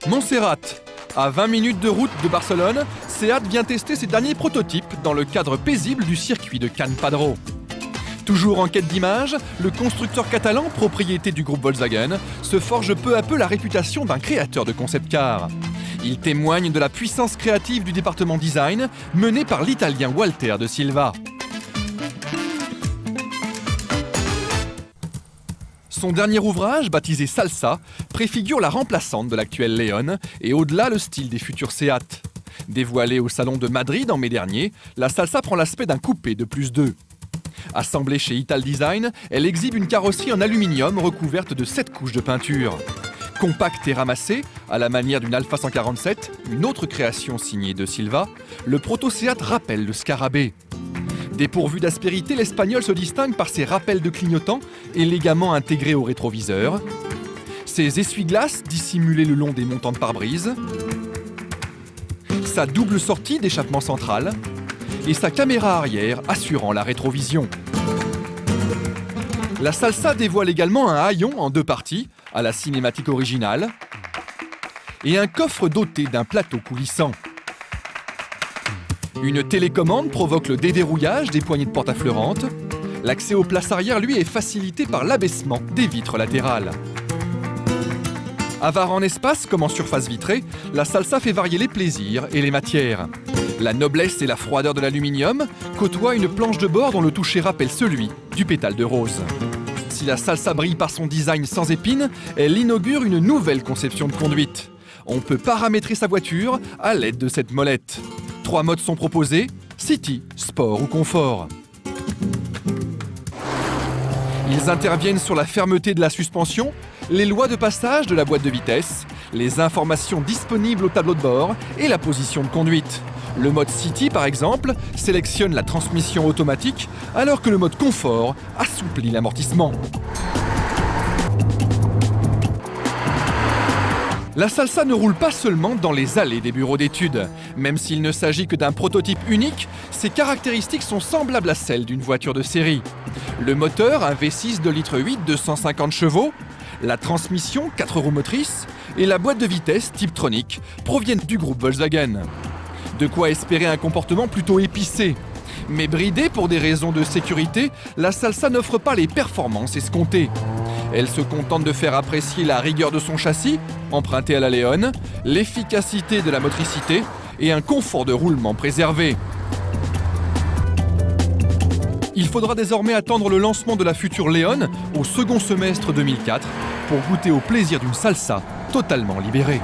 Montserrat. À 20 minutes de route de Barcelone, SEAT vient tester ses derniers prototypes dans le cadre paisible du circuit de Can Padro. Toujours en quête d'image, le constructeur catalan, propriété du groupe Volkswagen, se forge peu à peu la réputation d'un créateur de concept car. Il témoigne de la puissance créative du département design mené par l'italien Walter de Silva. Son dernier ouvrage, baptisé Salsa, préfigure la remplaçante de l'actuelle León et au-delà le style des futurs SEAT. Dévoilée au salon de Madrid en mai dernier, la Salsa prend l'aspect d'un coupé de +2. Assemblée chez Ital Design, elle exhibe une carrosserie en aluminium recouverte de 7 couches de peinture. Compacte et ramassée, à la manière d'une Alfa 147, une autre création signée de Silva, le proto-SEAT rappelle le scarabée. Dépourvu d'aspérité, l'Espagnol se distingue par ses rappels de clignotants élégamment intégrés au rétroviseur, ses essuie-glaces dissimulés le long des montants de pare-brise, sa double sortie d'échappement central et sa caméra arrière assurant la rétrovision. La Salsa dévoile également un haillon en 2 parties, à la cinématique originale, et un coffre doté d'un plateau coulissant. Une télécommande provoque le déverrouillage des poignées de porte affleurantes. L'accès aux places arrière, lui, est facilité par l'abaissement des vitres latérales. Avare en espace comme en surface vitrée, la Salsa fait varier les plaisirs et les matières. La noblesse et la froideur de l'aluminium côtoient une planche de bord dont le toucher rappelle celui du pétale de rose. Si la Salsa brille par son design sans épines, elle inaugure une nouvelle conception de conduite. On peut paramétrer sa voiture à l'aide de cette molette. 3 modes sont proposés, City, Sport ou Confort. Ils interviennent sur la fermeté de la suspension, les lois de passage de la boîte de vitesse, les informations disponibles au tableau de bord et la position de conduite. Le mode City, par exemple, sélectionne la transmission automatique, alors que le mode Confort assouplit l'amortissement. La Salsa ne roule pas seulement dans les allées des bureaux d'études. Même s'il ne s'agit que d'un prototype unique, ses caractéristiques sont semblables à celles d'une voiture de série. Le moteur, un V6 2,8 litres, 250 chevaux, la transmission, 4 roues motrices, et la boîte de vitesse type Tronic proviennent du groupe Volkswagen. De quoi espérer un comportement plutôt épicé. Mais bridée pour des raisons de sécurité, la Salsa n'offre pas les performances escomptées. Elle se contente de faire apprécier la rigueur de son châssis, emprunté à la León, l'efficacité de la motricité et un confort de roulement préservé. Il faudra désormais attendre le lancement de la future León au second semestre 2004 pour goûter au plaisir d'une Salsa totalement libérée.